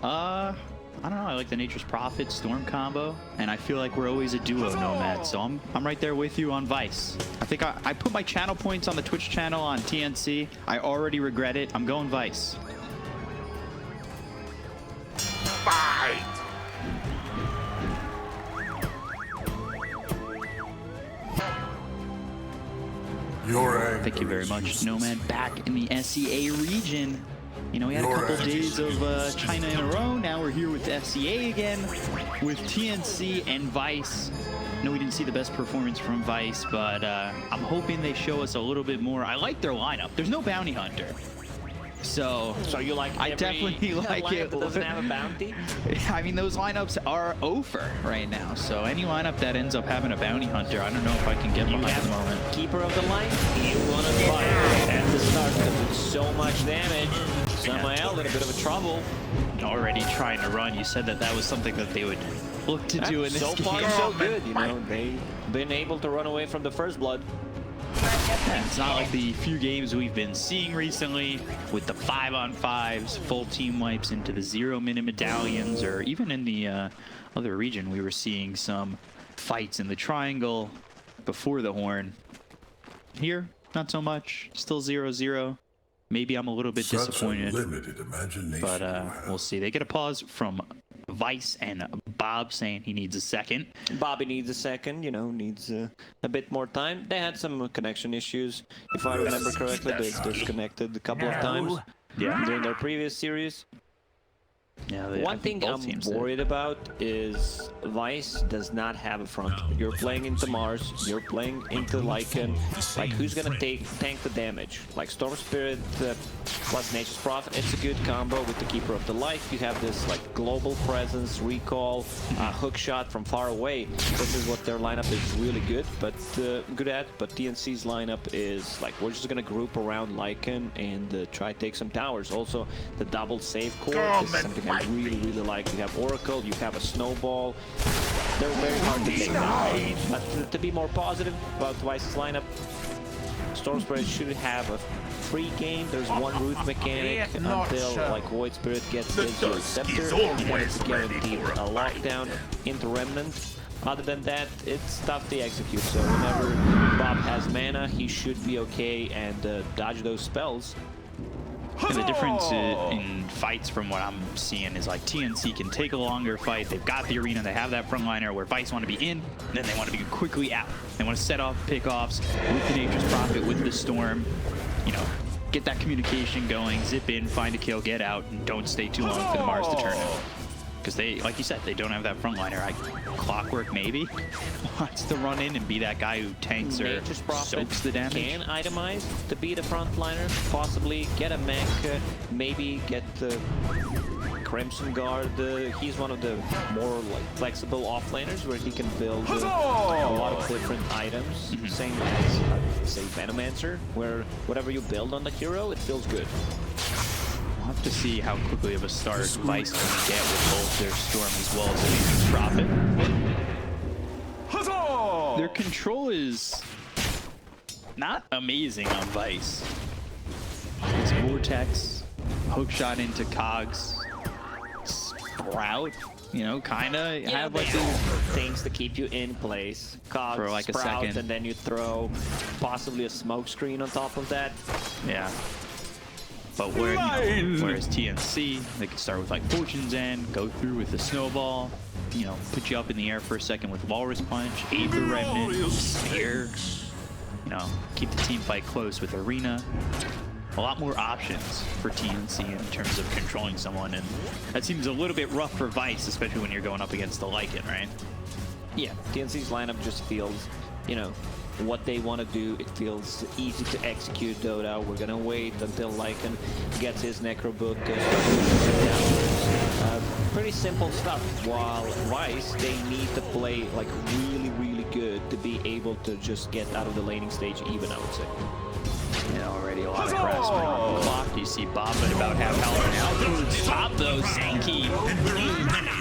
I don't know. I like the Nature's Prophet Storm combo, and I feel like we're always a duo Nomad, so I'm right there with you on Vice. I think I put my channel points on the Twitch channel on TNC. I already regret it. I'm going Vice. Fight! Thank you very much, Nomad. Back in the SEA region. You know, we had a couple days of China in a row. Now we're here with SEA again, with TNC and Vice. No, we didn't see the best performance from Vice, but I'm hoping they show us a little bit more. I like their lineup. There's no bounty hunter. So you like I definitely like it. That doesn't have a bounty? I mean, those lineups are over right now. So any lineup that ends up having a bounty hunter, I don't know if I can get behind at the moment. Keeper of the Light, you want to fight at the start because it's so much damage. Samael in a bit of a trouble. Already trying to run. You said that that was something that they would look to do in this game. So far, so good. You know, they've been able to run away from the first blood. It's not like the few games we've been seeing recently with the 5-on-5s, full team wipes into the 0-minute medallions, or even in the other region, we were seeing some fights in the triangle before the horn. Here, not so much. Still 0-0. Maybe I'm a little bit disappointed, but we'll see. They get a pause from Vice and Bob saying he needs a second. Bobby needs a second, you know, needs a bit more time. They had some connection issues. If I remember correctly, they disconnected a couple of times during their previous series. Yeah, one thing I'm worried about is Vice does not have a front. You're playing into Mars, you're playing into Lycan. Like, who's gonna tank the damage? Like Storm Spirit plus Nature's Prophet, it's a good combo with the Keeper of the Light. You have this like global presence, recall, hook shot from far away. This is what their lineup is really good at. But TNC's lineup is like, we're just gonna group around Lycan and try to take some towers. Also, the double save core. This is something I really like. You have Oracle, you have a Snowball. They're very hard to take down. But to be more positive about Vice's lineup, Storm Spirit should have a free game. There's one root mechanic until like Void Spirit gets his Scepter, and it's guaranteed a lockdown into Remnant. Other than that, it's tough to execute. So whenever Bob has mana, he should be okay and dodge those spells. And the difference in fights from what I'm seeing is like TNC can take a longer fight. They've got the arena, they have that frontliner where Vice want to be in, and then they want to be quickly out. They want to set off pickoffs with the Nature's Prophet, with the Storm, you know, get that communication going, zip in, find a kill, get out, and don't stay too long for the Mars to turn it. Because they, like you said, they don't have that frontliner. Clockwork maybe wants to run in and be that guy who tanks or soaks the damage. Can itemize to be the frontliner, possibly get a mech, maybe get the Crimson Guard. He's one of the more like flexible offlaners where he can build a lot of different items. Same as, say, Venomancer, where whatever you build on the hero, it feels good. We'll have to see how quickly of a start Vice can get with both their Storm as well as the Nature's Prophet. Their control is not amazing on Vice. It's Vortex, hookshot into Cogs, Sprout, you know, kind of have like things to keep you in place. Cogs, for like Sprout, a second, and then you throw possibly a smoke screen on top of that. Yeah. But where, you know, whereas TNC, they can start with like Fortune's End, go through with the Snowball, you know, put you up in the air for a second with Walrus Punch, aid the Remnant, Spear, you know, keep the team fight close with Arena. A lot more options for TNC in terms of controlling someone, and that seems a little bit rough for Vice, especially when you're going up against the Lycan, right? Yeah, TNC's lineup just feels, you know, what they want to do. It feels easy to execute Dota. We're gonna wait until Lycan gets his Necro Book. Pretty simple stuff. While Vice, they need to play like really good to be able to just get out of the laning stage even, I would say. Yeah, already a lot of harassment on the clock. You see Bob at about half health now. Top though, Sankey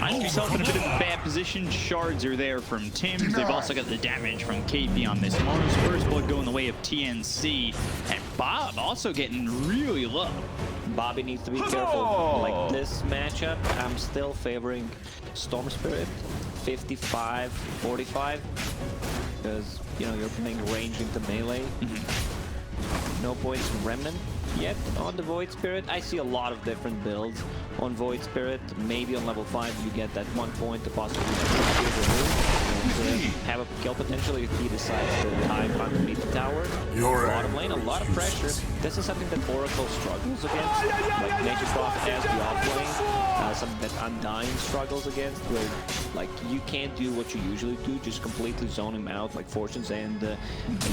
finds himself in a bit of a bad position. Shards are there from Tim's. They've also got the damage from KP on this Mars. First blood going the way of TNC. And Bob also getting really low. Bobby needs to be careful. Like, this match matchup, I'm still favoring Storm Spirit 55-45 because, you know, you're playing range into melee. No points Remnant yet on the Void Spirit. I see a lot of different builds on Void Spirit. Maybe on level 5 you get that 1 point to possibly have a kill potential if he decides to hide underneath the tower. Bottom lane, a lot of pressure. This is something that Oracle struggles against, like Nature's Prophet as the off lane. Something that Undying struggles against, where like you can't do what you usually do, just completely zone him out like Fortunes and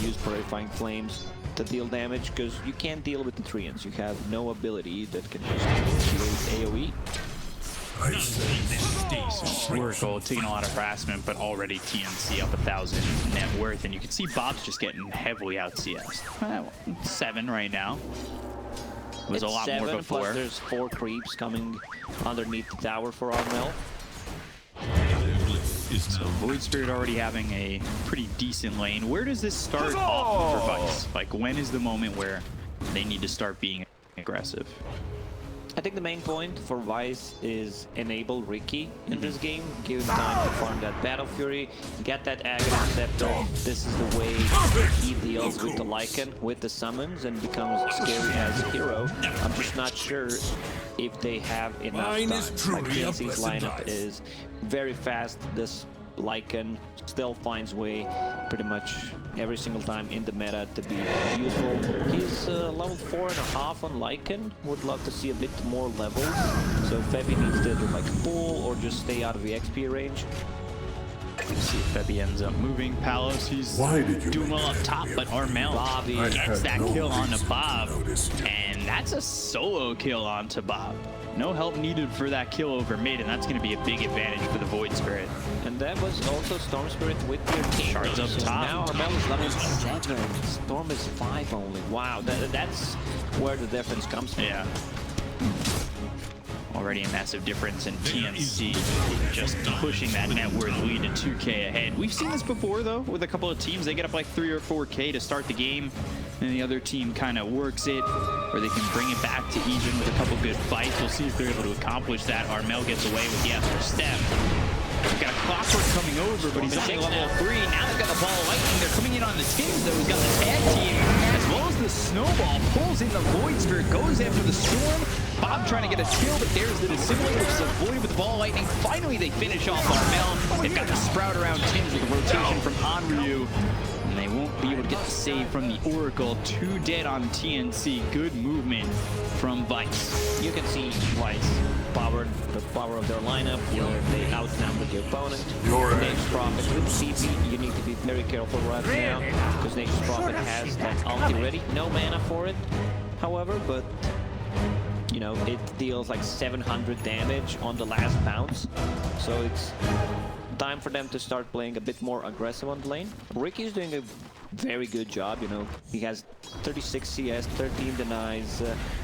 use Purifying Flames to deal damage, because you can't deal with the treants. You have no ability that can just AoE. Oracle taking a lot of harassment, but already TNC up 1,000 net worth, and you can see Bob's just getting heavily out CS. 7 right now. It was a lot more before. Plus there's 4 creeps coming underneath the tower for Armel. So Void Spirit already having a pretty decent lane. Where does this start off for Vice? Like, when is the moment where they need to start being aggressive? I think the main point for Vice is enable Ricky in this game, give him time to farm that Battle Fury, get that Aghanim Scepter. This is the way he deals with the Lycan, with the summons, and becomes scary as a hero. I'm just not sure if they have enough time. Like TNC's lineup is very fast. This Lycan still finds way pretty much every single time in the meta to be useful. He's level 4.5 on Lycan. Would love to see a bit more levels. So Febby needs to like pull or just stay out of the XP range. Let's see if Febby ends up moving. Palos, he's doing well up top, but Armel gets that kill onto Bob. And that's a solo kill onto Bob. No help needed for that kill over mid, and that's going to be a big advantage for the Void Spirit. And that was also Storm Spirit with your team. Shards up top. Now Armel is level 7. Storm is 5 only. Wow, that's where the difference comes from. Yeah. Already a massive difference in TNC, just pushing that net worth lead to 2K ahead. We've seen this before, though, with a couple of teams. They get up like 3 or 4K to start the game, and the other team kind of works it, or they can bring it back to even with a couple good fights. We'll see if they're able to accomplish that. Armel gets away with the extra step. We've got a Clockwork coming over, but he's only level 3. Now they've got the Ball of Lightning. They're coming in on the Tims, though. He's got the tag team, as well as the Snowball. Pulls in the Void Spirit, goes after the Storm. Bob trying to get a kill, but there's the Dissimulant, which is avoided with the Ball of Lightning. Finally, they finish off Armel. They've got the Sprout around Tims with a rotation from Onryu. And they won't be able to get the save from the Oracle. 2 dead on TNC. Good movement from Vice. You can see Vice the power of their lineup, where they outnumber the opponent. Nature's Prophet with CP, you need to be very careful right now, because Nature's Prophet has that ulti ready. No mana for it, however, but you know, it deals like 700 damage on the last bounce. So it's time for them to start playing a bit more aggressive on the lane. Ricky's doing a very good job, you know. He has 36 CS, 13 denies,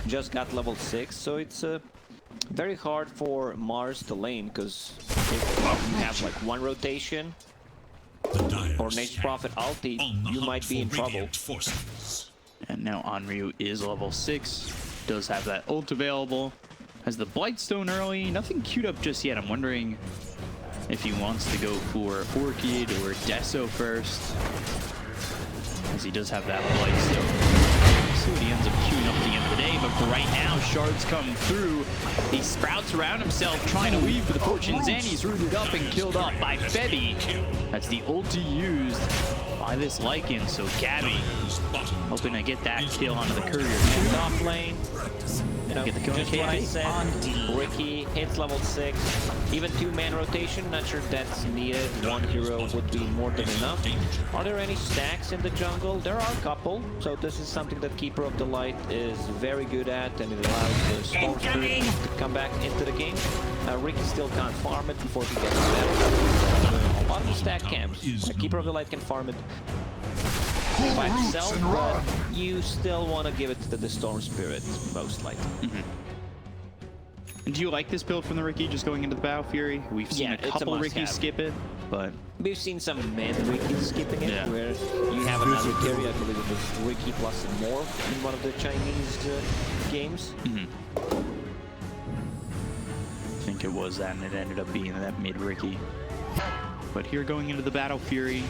just got level 6. So it's very hard for Mars to lane, because if you have like 1 rotation or Nature's Prophet ulti, you might be in trouble. And now Onryu is level 6. Does have that ult available. Has the Blightstone early. Nothing queued up just yet. I'm wondering if he wants to go for Orchid or Deso first, as he does have that Blightstone. See what he ends up queuing up at the end of the day, but for right now, Shards come through. He sprouts around himself, trying to leave for the Fortune's End. He's rooted up and killed off by Febby. That's the ulti used by this Lycan, so Gabby hoping to get that kill onto the courier. Off lane. You know, Get the kill just what I said, Ricky hits level 6. Even 2-man rotation, not sure that's needed. 1 hero would be more than enough. Are there any stacks in the jungle? There are a couple. So this is something that Keeper of the Light is very good at, and it allows the Storm Spirit to come back into the game. Ricky still can't farm it before he gets better. A lot of the stack camps. Keeper of the Light can farm it by himself, but you still want to give it to the Storm Spirit, most likely. And do you like this build from the Ricky, just going into the Battle Fury? We've seen a couple Rickies skip it, but we've seen some men Rickies skipping it, where you have another carry. I believe it was Ricky plus more in one of the Chinese games. think it was that, and it ended up being that mid Ricky. But here going into the Battle Fury,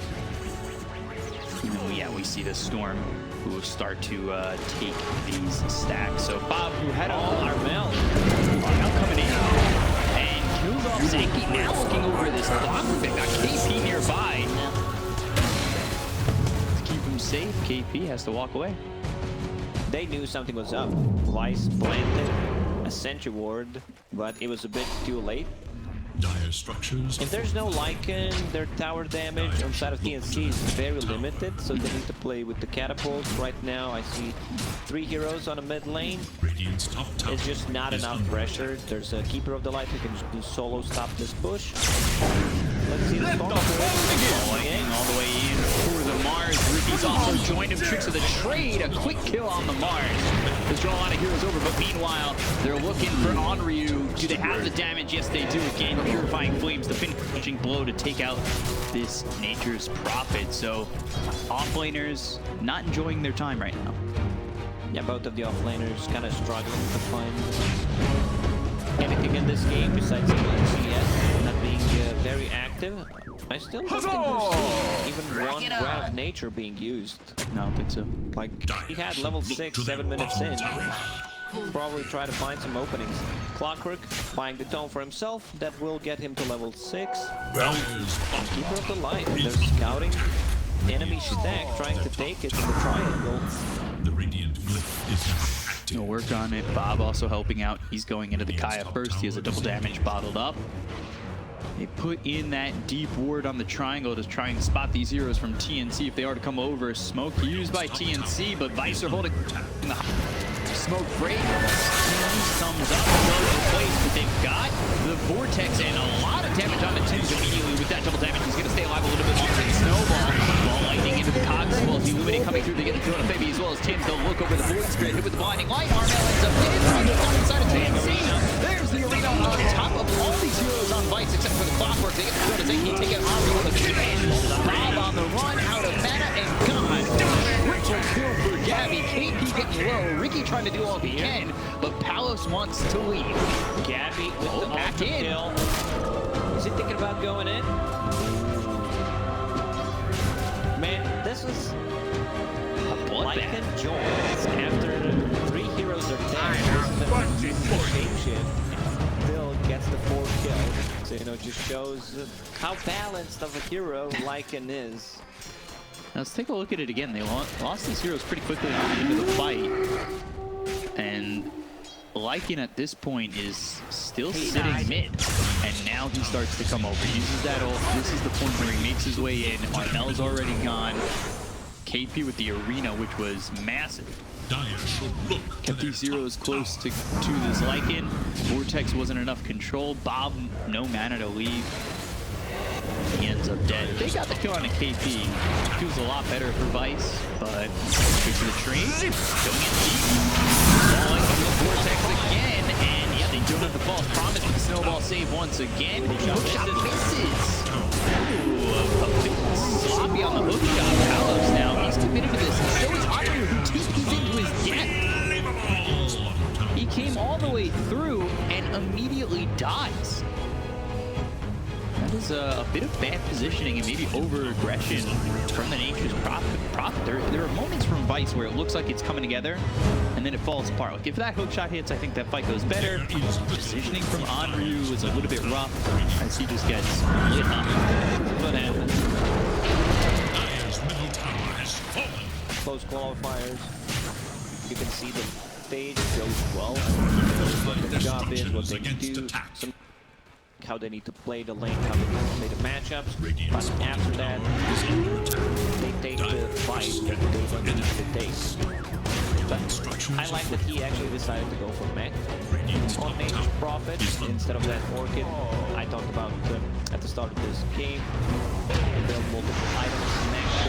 and then we see the Storm who will start to take these stacks. So Bob, who had Armel coming in and kills off Zenki, now looking over this block. They've got KP nearby. To keep him safe, KP has to walk away. They knew something was up. Vice planted a sentry ward, but it was a bit too late. Dire structures. If there's no Lycan, their tower damage on side of TNC is very limited, so they need to play with the catapults. Right now, I see 3 heroes on a mid lane. Radiant's top tower. It's just not enough pressure. There's a Keeper of the Light who can just solo stop this push. Let's see the Storm Lightning all the way in for the Mars. Ricky's also joined him. Tricks of the trade. A quick kill on the Mars. There's draw a lot of heroes over, but meanwhile, they're looking for Onryu. Do they have the damage? Yes, they do. Again, Purifying Flames, the finishing blow to take out this Nature's Prophet. So, offlaners not enjoying their time right now. Yeah, both of the offlaners kind of struggling to find anything in this game besides TNC not being very active. I still don't think we're seeing even one Grab of Nature being used. No, I don't think so. Like, he had level 6, 7 minutes in. Probably try to find some openings. Clockwork buying the tome for himself. That will get him to level 6. And Keeper of the Light. They're scouting enemy stack, trying to take it in the triangle. The radiant glyph is now active. We'll work on it. Bob also helping out. He's going into the Kaya first. He has a double damage bottled up. They put in that deep ward on the triangle to try and spot these heroes from TNC if they are to come over. Smoke used by TNC, but Vice are holding the smoke break. Sums up the place, but they've got the Vortex and a lot of damage on the Tims immediately with that double damage. He's going to stay alive a little bit longer than Snowball. Ball lightning into the cogs as well as the Illuminate coming through. They get the throw to Fabi as well as Tims. They'll look over the Void Spirit, hit with the Blinding Light. Armel ends up hitting on the side of TNC. There's the arena on top of all these heroes on Vice except for the Clockwork. They get the throw to Zenki, take out Armel with a finish. Bob on the run, out of mana, and gone. Triple kill for Gabby. KP getting low. Ricky trying to do all he can, but Palos wants to leave. Gabby with the back ultra in. kill. Is he thinking about going in? Man, this was Lycan joins after 3 heroes are dead. This is the shapeshift. Bill gets the 4th kill. So, you know, it just shows how balanced of a hero Lycan is. Now let's take a look at it again. They lost these heroes pretty quickly into the fight. And Lycan at this point is still sitting mid. And now he starts to come over. He uses that ult. This is the point where he makes his way in. Armel's already gone. KP with the arena, which was massive. Kept these heroes close to this Lycan. Vortex wasn't enough control. Bob, no mana to leave. He ends up dead. They got the kill on a KP. Feels a lot better for Vice, but good for the tree. Going in deep. Falling from the Vortex again, and yeah, they don't have the false promise with the snowball save once again. Hook shot misses. Ooh, a bit sloppy on the hook shot. Palos now, he's committed to this. And so is Onryu, who TP's into his death. He came all the way through and immediately dies. That is a bit of bad positioning and maybe over-aggression from the Nature's Prophet. There are moments from Vice where it looks like it's coming together, and then it falls apart. Like if that hook shot hits, I think that fight goes better. Positioning from Onryu is a little bit rough as he just gets lit up. What happened? Close qualifiers. You can see the stage goes well. What the job is, what they do. How they need to play the lane, how they need to play the matchups. But after that, they take the fight that they don't need to take. But I like that he actually decided to go for mech on Nature's Prophet instead of that Orchid I talked about at the start of this game. Build multiple items next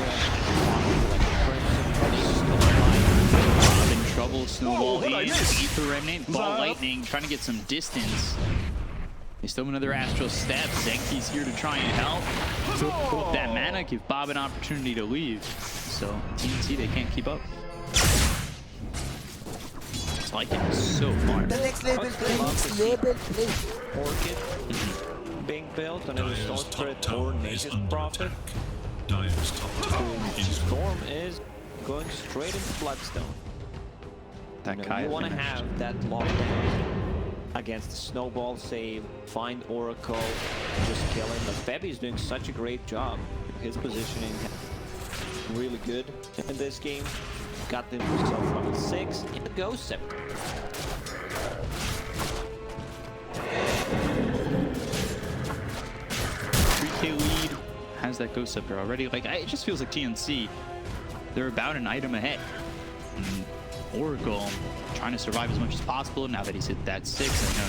Bob in trouble, Snowball in, Ether Remnant, Ball Lightning, trying to get some distance. They still have another Astral Step. Zenki's here to try and help. Put that mana, give Bob an opportunity to leave. So TNC, they can't keep up. Lycan is so far. The next level, please. Level, please. Orchid being built on either Storm Spirit or Nature's Prophet. Dire's top tower is Storm is going straight into Bloodstone. That You know, Kai you want to finish. have that lockdown against the snowball save, find Oracle, just kill him. But Febby is doing such a great job. His positioning really good in this game. Got himself level 6 in the Ghost Scepter. 3K lead, has that Ghost Scepter already. Like, it just feels like TNC, they're about an item ahead. And Oracle trying to survive as much as possible now that he's hit that 6. I know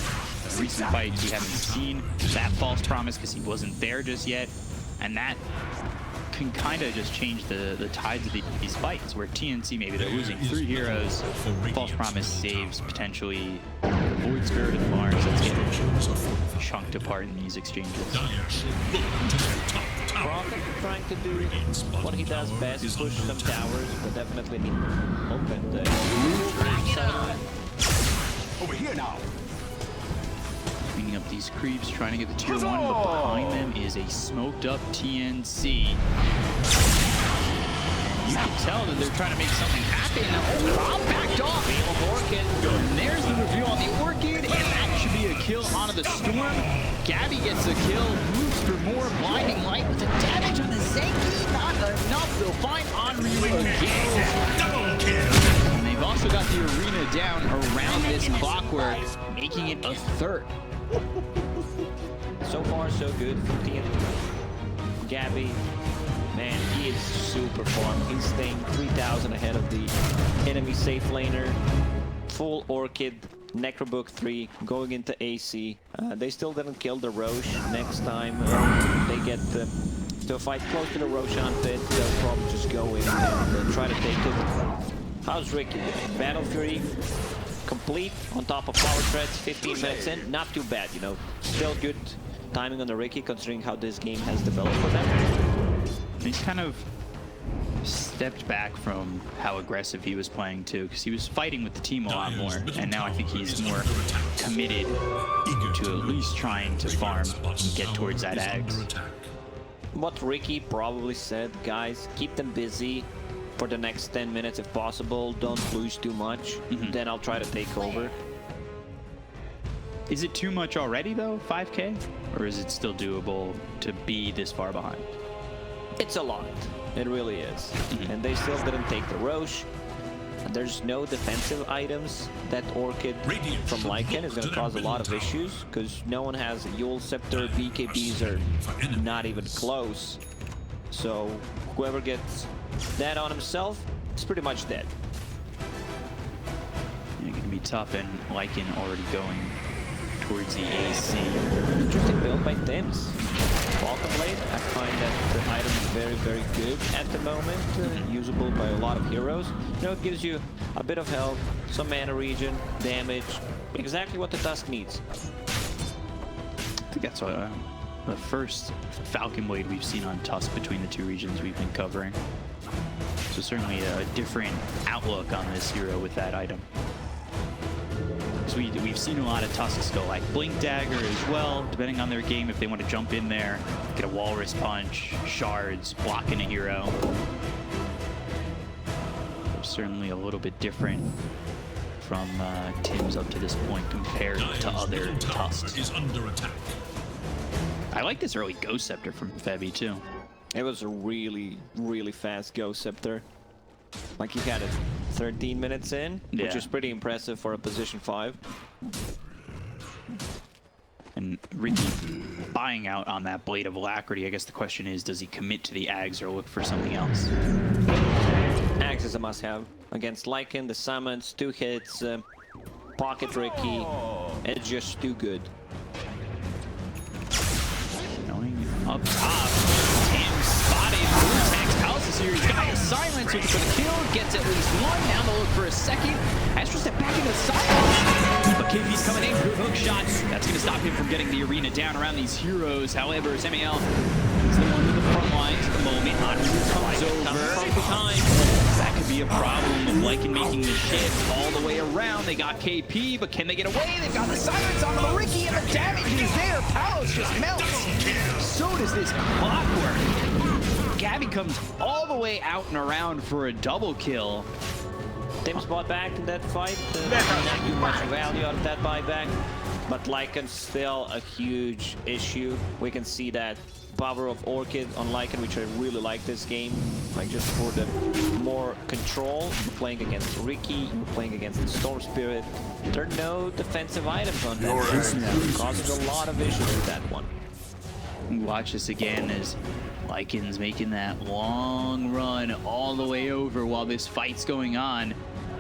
in recent fights we haven't seen that false promise because he wasn't there just yet. And that can kind of just change the tides of these fights, where TNC, maybe they're losing 3 heroes, false promise saves, potentially Void Spirit and Mars. That's getting chunked apart in these exchanges. Prophet trying to do what he does best, push some towers, but definitely need open the Over here now. Cleaning up these creeps, trying to get the tier 1, but behind them is a smoked up TNC. You can tell that they're trying to make something happen. Oh, backed off. Orchid. And there's the reveal on the Orchid, and that should be a kill onto the Storm. Gabby gets a kill, moves for more. Blinding Light with the damage on the Zenki. Not enough. They'll find Onryu again. double kill. And they've also got the arena down around this clockwork, making it a 3rd. So far, so good for TNC. Gabby, man, he is super form. He's staying 3,000 ahead of the enemy safe laner. Full Orchid, Necrobook 3, going into AC. They still didn't kill the Roche. Next time they get to a fight close to the Roshan pit, they'll probably just go in and try to take it. How's Ricky doing? Battle Fury complete on top of power threads, 15 minutes in. Not too bad, you know. Still good timing on the Ricky, considering how this game has developed for them. He's kind of stepped back from how aggressive he was playing too, because he was fighting with the team a lot more, and now I think he's more committed to at least trying to farm and get towards that Ags. What Ricky probably said, guys, keep them busy for the next 10 minutes if possible. Don't lose too much. Then I'll try to take over. Is it too much already though, 5K? Or is it still doable to be this far behind? It's a lot. It really is. And they still didn't take the Roche. There's no defensive items. That Orchid from Lycan is going to cause a lot of issues because no one has a Yule Scepter. BKBs are not even close. So whoever gets that on himself is pretty much dead. It can be tough, and Lycan already going towards the AC. Interesting build by Tims. Falcon Blade, I find that the item is very, very good at the moment. Usable by a lot of heroes. You know, it gives you a bit of health, some mana regen, damage. Exactly what the Tusk needs. I think that's the first Falcon Blade we've seen on Tusk between the 2 regions we've been covering. So certainly a different outlook on this hero with that item. So we've seen a lot of Tusks go like Blink Dagger as well, depending on their game, if they want to jump in there, get a Walrus Punch, Shards, blocking a hero. Certainly a little bit different from Tim's up to this point compared to other Tusks. Is under attack. I like this early Ghost Scepter from Febby too. It was a really, really fast Ghost Scepter. Like he had it 13 minutes in, which is pretty impressive for a position 5. And Ricky buying out on that Blade of Alacrity. I guess the question is, does he commit to the Ags or look for something else? Axe is a must-have. Against Lycan, the summons, 2 hits, pocket Ricky. It's just too good. Going up top, Tim spotted Vortex. Palace here, he's got a silencer for the kill, gets at least 1. Now they'll look for a second. Astro step back into silence, but KP's coming in, good hook shot. That's going to stop him from getting the arena down around these heroes. However, Samuel He's the one with the front lines at the moment. Andrew comes over. From behind. That could be a problem of Lycan making the shift all the way around. They got KP, but can they get away? They've got the silence on the Ricky, and the damage is there. Palos just melts. So does this Clockwork. Gabby comes all the way out and around for a double kill. Tim's bought back in that fight. Not too much value out of that buyback. But Lycan's still a huge issue. We can see that power of Orchid on Lycan, which I really like this game. Like just for the more control. You're playing against Ricky, you're playing against the Storm Spirit. There are no defensive items on that. Causing a lot of issues with that one. Watch this again as Lycan's making that long run all the way over while this fight's going on.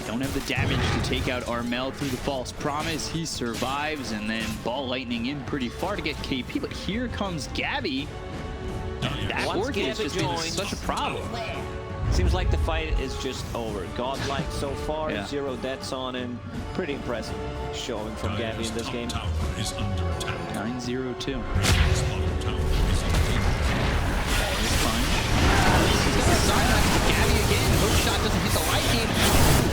Don't have the damage to take out Armel through the false promise. He survives, and then ball lightning in pretty far to get KP. But here comes Gabby. That Once Orchid has Gabby just been joins, such a problem. Seems like the fight is just over. Godlike so far, Yeah. 0 deaths on him. Pretty impressive showing from Gabby in this game. Tower is under attack. 9-0-2. Radiant's bottom tower is It's fine. Gabby again. Hook shot doesn't hit the lightning.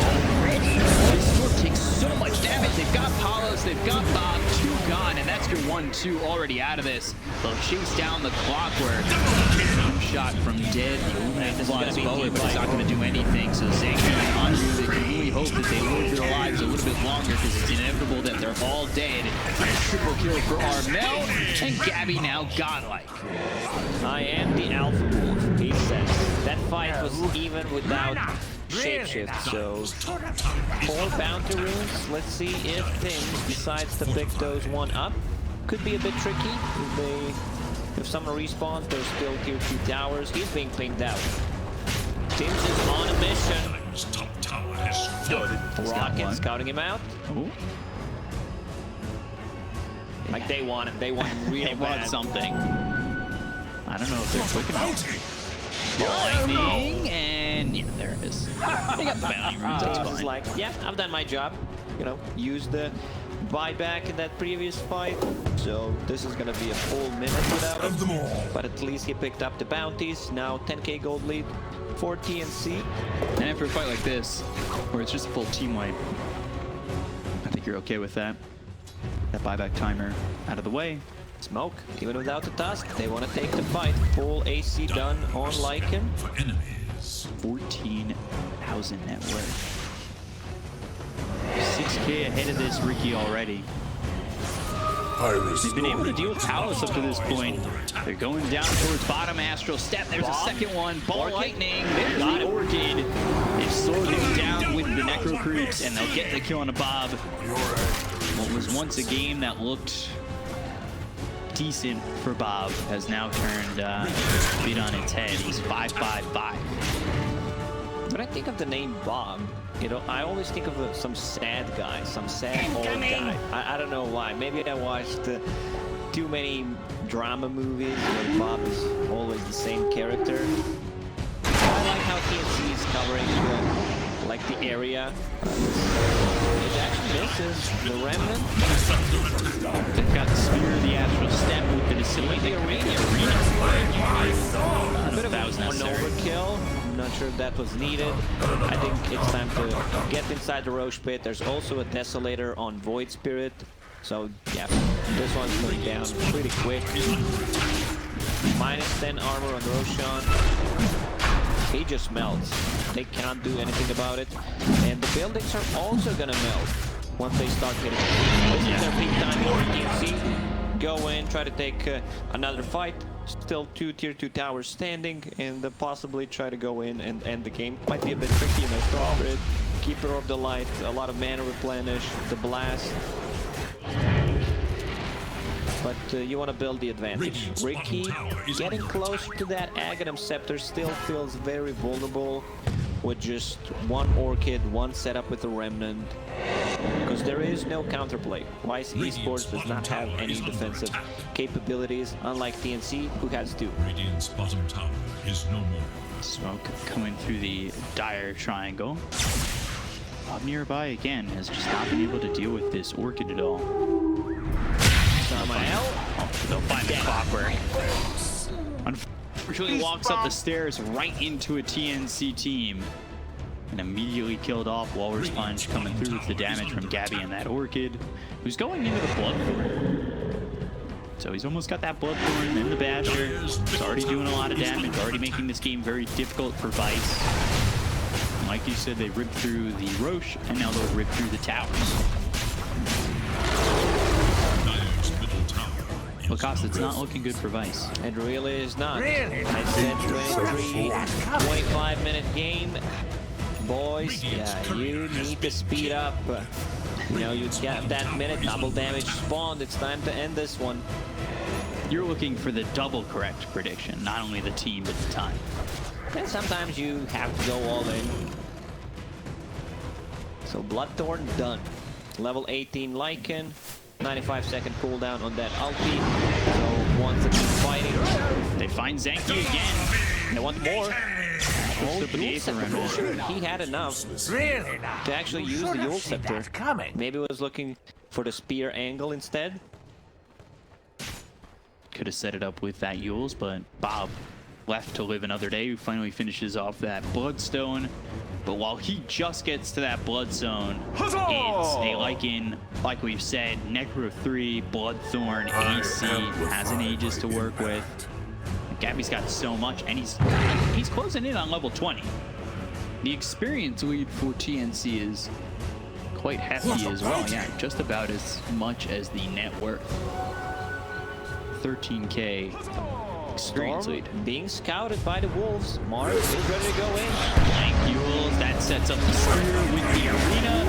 Already, this Storm takes so much damage. They've got Palos, they've got Bob, 2 gone, and that's your 1-2 already out of this. They'll chase down the Clockwork. One shot from dead. The Illuminate flies forward, but it's not going to do anything. So Zang and Andrew, they can really hope that they live their lives a little bit longer because it's inevitable that they're all dead. Triple kill for Armel, and Gabby now godlike. I am the Alpha Wolf, he says. That fight was even without shapeshift, so 4 bounty runes. Let's see if Tim decides to pick those one up. Could be a bit tricky if someone respawns. There's still tier 2 towers. He's being pinged out. Tim's is on a mission. Dire's top tower has fallen. Rocket scouting him out. Ooh. Like they want him. They want him real They bad. want something. I don't know if they're quick enough. Lightning, and yeah, there it is. They got the bounty runes, that's James is fine. like, yeah, I've done my job. You know, use the buyback in that previous fight. So this is gonna be a full minute without him. But at least he picked up the bounties. Now 10k gold lead for TNC. And after a fight like this, where it's just a full team wipe, I think you're okay with that. That buyback timer out of the way. Smoke, even without the tusk, they want to take the fight. Full AC done on Lycan. For enemies. 14,000 net worth. 6k ahead of this Ricky already. They've been able to deal with Palos up to this point. They're going down towards bottom astral step. There's a second one. Ball lightning. There's the Orchid. They've slowed him down with the Necro Creeps, and they'll get the kill on a Bob. What was once a game that looked decent for Bob has now turned a bit on its head. He's 5-5-5. When I think of the name Bob, you know, I always think of some sad guy, some sad old guy. I don't know why. Maybe I watched too many drama movies where Bob is always the same character. I like how TNC is covering like the area. It actually misses the remnant. They've got the Spear of the Astral Step with the Discipline. The Arena. A bit of an overkill. I'm not sure if that was needed. I think it's time to get inside the Roche Pit. There's also a Desolator on Void Spirit. So, yeah, this one's going down pretty quick. Minus 10 armor on Roshan. He just melts. They can't do anything about it. And the buildings are also gonna melt once they start hitting. This is their big time for TNC. Go in, try to take another fight. Still 2 tier 2 towers standing, and possibly try to go in and end the game. Might be a bit tricky, you know, Storm Spirit, Keeper of the Light, a lot of mana replenish, the blast. But you want to build the advantage. Ricky getting close to that Aghanim Scepter still feels very vulnerable with just one Orchid, one setup with a Remnant. Because there is no counterplay. Wise Esports does not have any defensive capabilities, unlike TNC, who has 2. Radiant's bottom tower is no more. Smoke coming through the dire triangle. Bob nearby again has just not been able to deal with this Orchid at all. Samael. They'll find the Clockwork. Casually walks up the stairs right into a TNC team and immediately killed off. Walrus Punch coming through with the damage from Gabby and that Orchid, who's going into the Bloodthorn. So he's almost got that Bloodthorn and the Basher. He's already doing a lot of damage, already making this game very difficult for Vice. And like you said, they ripped through the Roche, and now they'll rip through the towers. Lacoste, it's not looking good for Vice. It really is not. Really? I said 23, 25-minute game. Boys, yeah, you need to speed up. You know, you get that minute, double damage spawned. It's time to end this one. You're looking for the double correct prediction, not only the team, but the time. And sometimes you have to go all in. So Bloodthorn done. Level 18 Lycan. 95-second cooldown on that ulti. So once they keep fighting, They find Zanky again. they want more. Pushed up in the eighth round. He had enough Really now? to actually use the Should have Yule seen Scepter. that coming. Maybe was looking for the spear angle instead. Could have set it up with that Yules, but Bob left to live another day, who finally finishes off that Bloodstone. But while he just gets to that Bloodstone, it's a Lycan, like we've said, Necro 3, Bloodthorn, AC, has an Aegis to work with. Gabby's got so much, and he's closing in on level 20. The experience lead for TNC is quite hefty as well. Yeah, just about as much as the net worth. 13K experience Storm lead. being scouted by the Wolves. Mars is ready to go in. Thank Yules. That sets up the spear with the arena.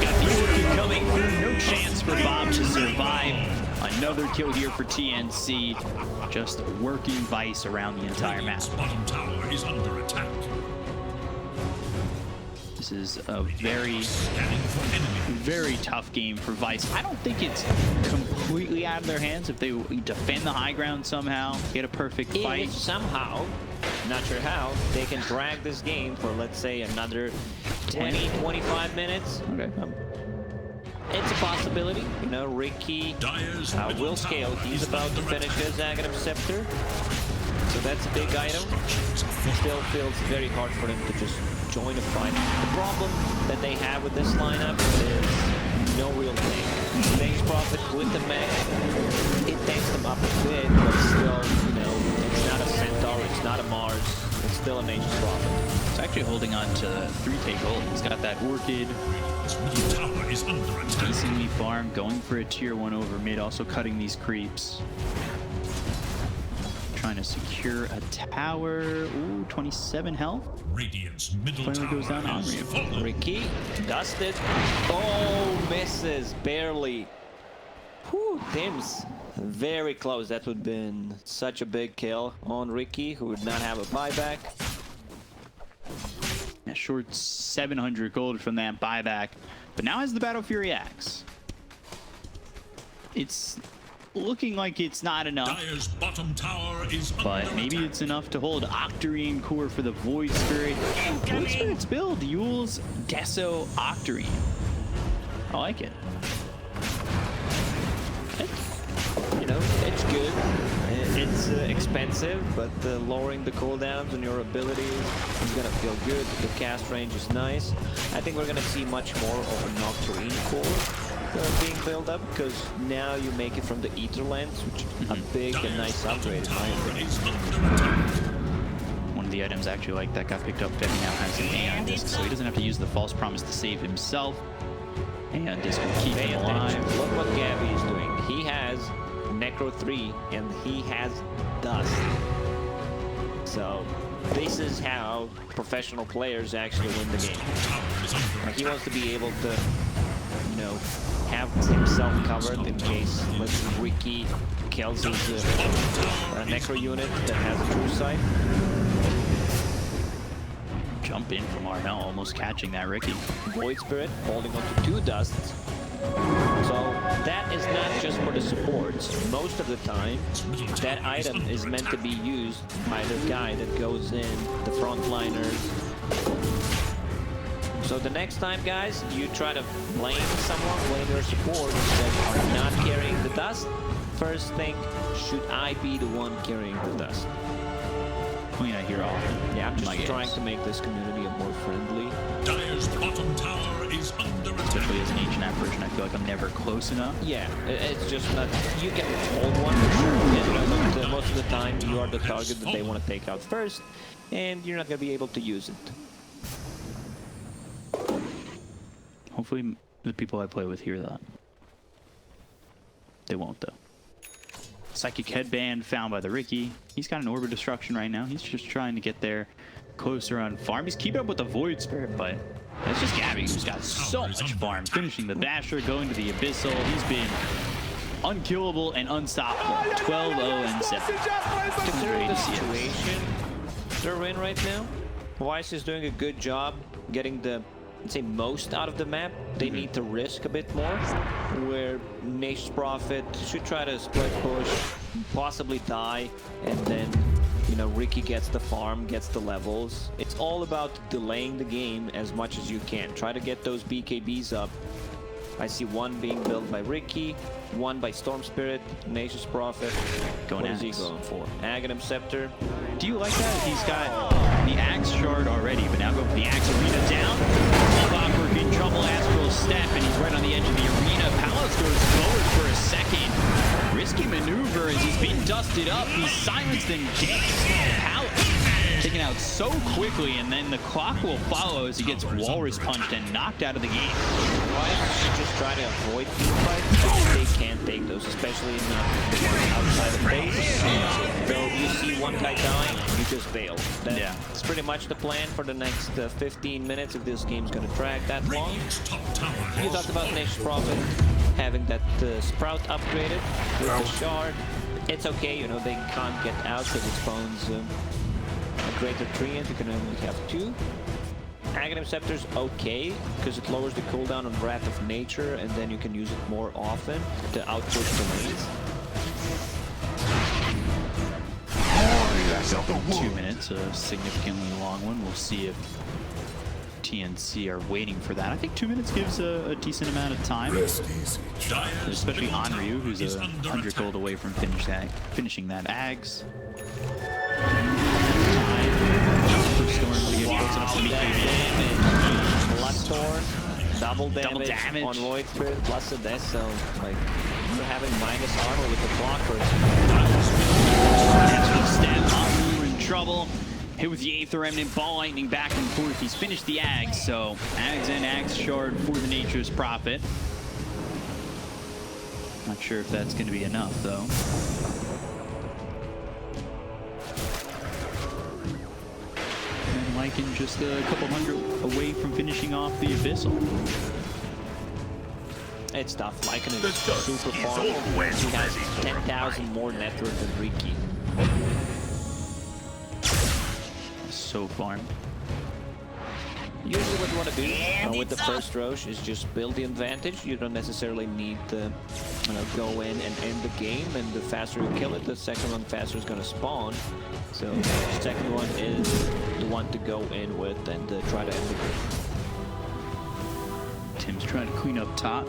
Got the Orchid coming through. No chance for Bob to survive. Another kill here for TNC. Just working Vice around the entire map. Bottom tower is under attack. This is a very, Scanning for enemy. very tough game for Vice. I don't think it's completely out of their hands if they defend the high ground somehow, get a perfect fight. If somehow, not sure how, they can drag this game for, let's say, another 20, 25 minutes. Okay. It's a possibility. You know, Ricky Dyer's will scale. He's about to finish his Aghanim Scepter. So that's a big item. Still feels very hard for them to just join a fight. The problem that they have with this lineup is no real tank. Mage Prophet with the mech, it takes them up a bit, but still, you know, it's not a Centaur, it's not a Mars, it's still a Mage Prophet. It's actually holding on to 3K gold. He's got that Orchid. Its middle tower is under attack. Decently farmed, going for a tier 1 over mid, also cutting these creeps. Trying to secure a tower. Ooh, 27 health. Radiant's middle Finally tower goes down on is Ryu. fallen. Ricky, dusted. Oh, misses, barely. Whew, Tim's very close. That would have been such a big kill on Ricky, who would not have a buyback. Yeah, short 700 gold from that buyback, but now has the Battle Fury Axe. It's looking like it's not enough, Dyer's bottom tower is but under maybe attack. it's enough to hold Octarine core for the Void Spirit. Void Spirit's build, Yule's Deso Octarine. I like it. You know, it's good. It's expensive, but lowering the cooldowns on your abilities is gonna feel good. The cast range is nice. I think we're gonna see much more of a Nocturne core being built up, because now you make it from the Ether Lens, which is a big and nice upgrade in my opinion. Is under attack. One of the items actually like that got picked up, Debbie now has an Aeon Disc, so he doesn't have to use the False Promise to save himself. Aeon Disc will keep Pay him attention. alive. Look what Gabby is doing. He has Necro 3 and he has Dust. So this is how professional players actually win the game. Tower is under He attack. wants to be able to, you know, have himself covered in case, let's say, Ricky kills his Necro unit that has a true sight. Jump in from Arnell, almost catching that Ricky. Void Spirit holding on to 2 dusts. So that is not just for the supports. Most of the time, that item is meant to be used by the guy that goes in, the frontliners. So the next time, guys, you try to blame someone, blame your supports that are not carrying the dust, first think, should I be the one carrying the dust? Queen I hear often. Yeah, I'm in just my trying games. to make this community a more friendly. Dire's bottom tower is under Especially as attack. an ancient apparition, I feel like I'm never close enough. Yeah, it's just not. You can hold one for sure, but most of the time you are the target that they want to take out first, and you're not gonna be able to use it. Hopefully the people I play with hear that. They won't though. Psychic Headband found by the Ricky. He's got an Orb of Destruction right now. He's just trying to get there closer on farm. He's keeping up with the Void Spirit, but that's just Gabby, who's got so much farm. Finishing the Basher, going to the Abyssal. He's been unkillable and unstoppable. 12-0 and 7. Considering the Great to see it. situation they're in right now, Weiss is doing a good job getting the, let's say, most out of the map. They need to risk a bit more, where Nature's Prophet should try to split push, possibly die, and then, you know, Ricky gets the farm, gets the levels. It's all about delaying the game as much as you can. Try to get those BKBs up. I see one being built by Ricky, one by Storm Spirit, Nature's Prophet. Going What is he Axe. going for? Aghanim Scepter. Do you like that? He's got the Axe Shard already, but now go for the Axe Arena down. Clockwork in trouble, Astral Step, and he's right on the edge of the arena. Palos goes forward for a second. Risky maneuver as he's being dusted up. He's silenced and dead. Palos taken out so quickly, and then the clock will follow as he gets Walrus punched and knocked out of the game. Weiss should just try to avoid team fights because they can't take those, especially in the one outside of base. So you see one guy dying, you just bail. That's pretty much the plan for the next 15 minutes if this game's going to drag that long. Radiant's top tower You has talked about Nature's Prophet having that Sprout upgraded with the shard. It's okay, you know, they can't get out because it spawns a greater treant. You can only have 2. Aghanim Scepter's okay, because it lowers the cooldown on Wrath of Nature, and then you can use it more often to outpush the lanes. 2 minutes, a significantly long one. We'll see if TNC are waiting for that. I think 2 minutes gives a decent amount of time, Rest easy. Dire's especially middle Onryu, tower who's is a under 100 attack. gold away from finishing that Ags. Storm to get close enough to meet the Bloodthorn, double damage, damage. on Void Spirit plus a death, so like you're having minus armor with the Clockwork. Astral Step, Onryu in trouble. Hit with the Aether Remnant, Ball Lightning back and forth. He's finished the Ags, so Ags and Axe Shard for the Nature's Prophet. Not sure if that's going to be enough, though. And Lycan just a couple hundred away from finishing off the Abyssal. It's tough. Lycan is The dust super is farm. always He has ready for 10,000 more net worth than Ricky. So farm. Usually what you want to do with the first Roche is just build the advantage. You don't necessarily need to go in and end the game, and the faster you kill it, the second one faster is going to spawn. So the second one is the one to go in with and try to end the game. Tim's trying to clean up top.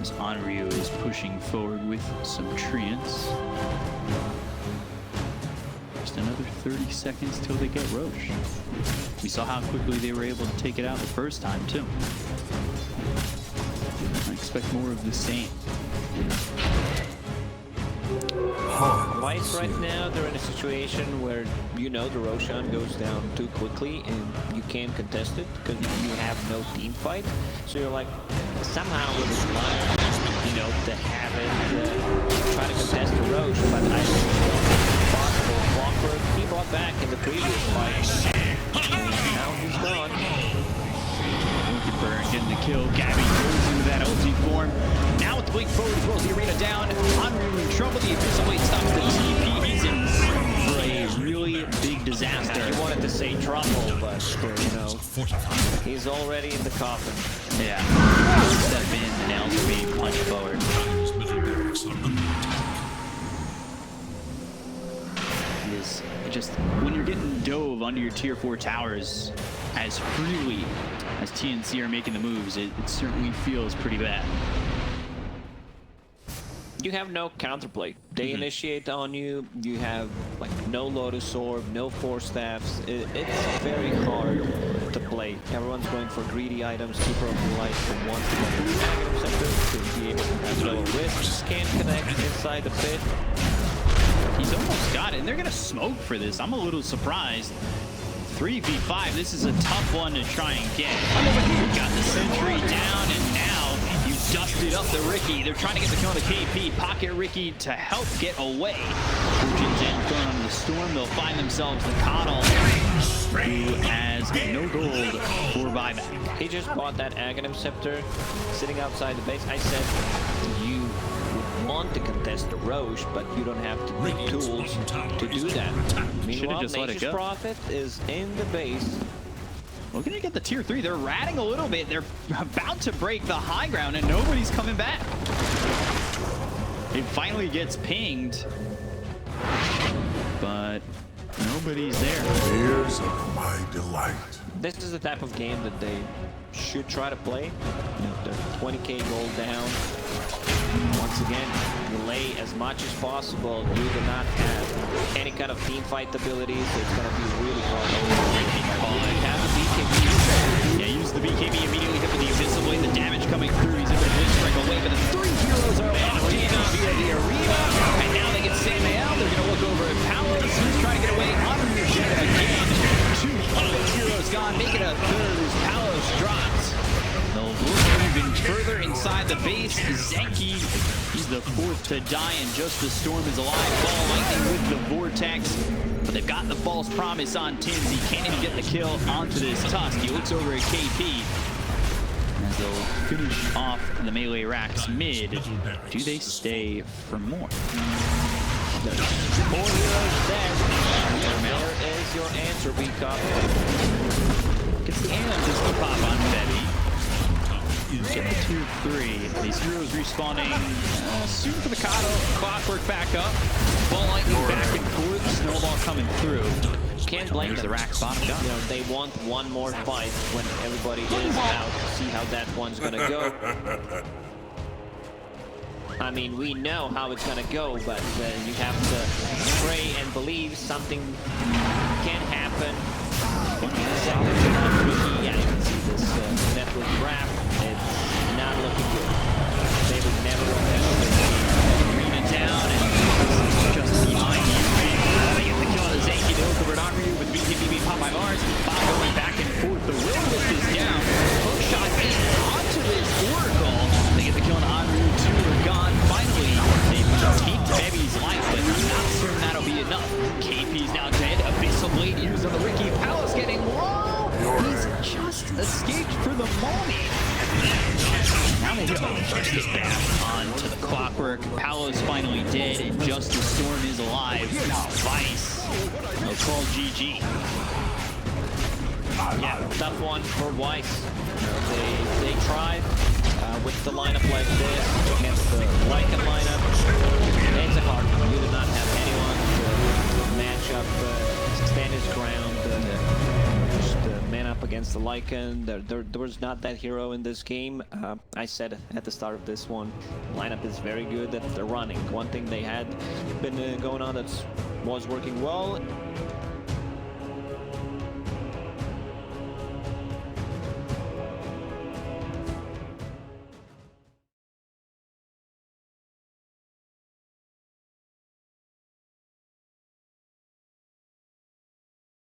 As Onryu is pushing forward with some treants. Just another 30 seconds till they get Roche. We saw how quickly they were able to take it out the first time, too. I expect more of the same. Vice right now, they're in a situation where you know the Roshan goes down too quickly and you can't contest it because you have no team fight. So you're like, somehow with this line, you know, to have it, try to contest the Roche, but I think it's possible. Clockwork, he brought back in the previous fight. Now he's gone. Wicked Burn getting the kill. Gabby goes into that ulti form. Now with the blink forward, throws the arena down. Onryu in trouble. The Abyssal Blade stops the TP. He's in for a really big disaster. He wanted to say trouble, but, you know, Fortified. he's already in the coffin. Yeah. Step in, the nails are being punched forward. Dire's middle barracks are under attack. Is just when you're getting dove under your tier 4 towers as freely as TNC are making the moves, it certainly feels pretty bad. You have no counterplay. They initiate on you. You have like no Lotus Orb, no Force Staffs. It's very hard to play. Everyone's going for greedy items, Keeper of the Light, and wants to get the Magnum Scepter to be able to have no risk. Can connect inside the pit. He's almost got it, and they're going to smoke for this. I'm a little surprised. 3v5, this is a tough one to try and get. Got the Sentry down, and now you dusted up the Riki. They're trying to get the kill on the KP. Pocket Riki to help get away. Fortune's in thrown on the Storm. They'll find themselves the Coddle, who has no gold for buyback. He just bought that Aghanim Scepter sitting outside the base. I said, you would want to contest the Roche, but you don't have the tools to do that. Meanwhile, just let it Nature's go. Prophet is in the base. We're going to get the tier 3. They're ratting a little bit. They're about to break the high ground, and nobody's coming back. It finally gets pinged, but nobody's there. Tears of my delight. This is the type of game that they should try to play. You know, they're 20k gold down. Once again, delay as much as possible. You do not have any kind of team fight abilities, so it's going to be really hard. Have the BKB. Yeah, use the BKB immediately, hit with the Invincible, the damage coming through. He's able to blitz strike away, but the 3 heroes are locked in via the arena. And now they get Samuel. They're going to look over at Palos, who's trying to get away on the jet again. 2 of those heroes gone, make it a third as Palos drops. They'll look even further inside the base. Zenki, he's the 4th to die, and just the Storm is alive. Ball lightning with the Vortex. But they've got the false promise on Tims. He can't even get the kill onto this Tusk. He looks over at KP as they'll finish off the melee racks mid. Do they stay for more? 4 heroes dead. There is your answer, B-Cup. Gets the AM just to pop on Bevy. Get the tier 3. These heroes respawning soon for the Kato. Clockwork back up. Ball lightning back and forth. Snowball coming through. Can't blame There's them. the Rax bottom gun. You know, they want one more fight when everybody is out. See how that one's gonna go. I mean, we know how it's gonna go, but you have to pray and believe something can happen. Yeah, you can see this network graph. It's not looking good. They would never Arena down, and just behind you. They get the kill on the Zanky. They look over at Onryu with BKB pop by Mars. Bob going back and forth. The will lift is down. Hook shot in onto this Oracle. They get the kill on Onryu. 2 are gone. Finally, they keep Baby's life, but I'm not certain that'll be enough. KP's now dead. Abyssal Blade used on the Riki. Palos getting low. He's just escaped for the moment. Now they go first is back onto the Clockwork. Palos finally dead, and just the Storm is alive. Vice, they'll call GG. Yeah, tough one for Weiss. They tried with the lineup like this against the Lycan lineup. It's a hard one. You do not have anyone to match up, stand his ground, just man up against the Lycan. There was not that hero in this game. I said at the start of this one, lineup is very good at the running. One thing they had been going on that was working well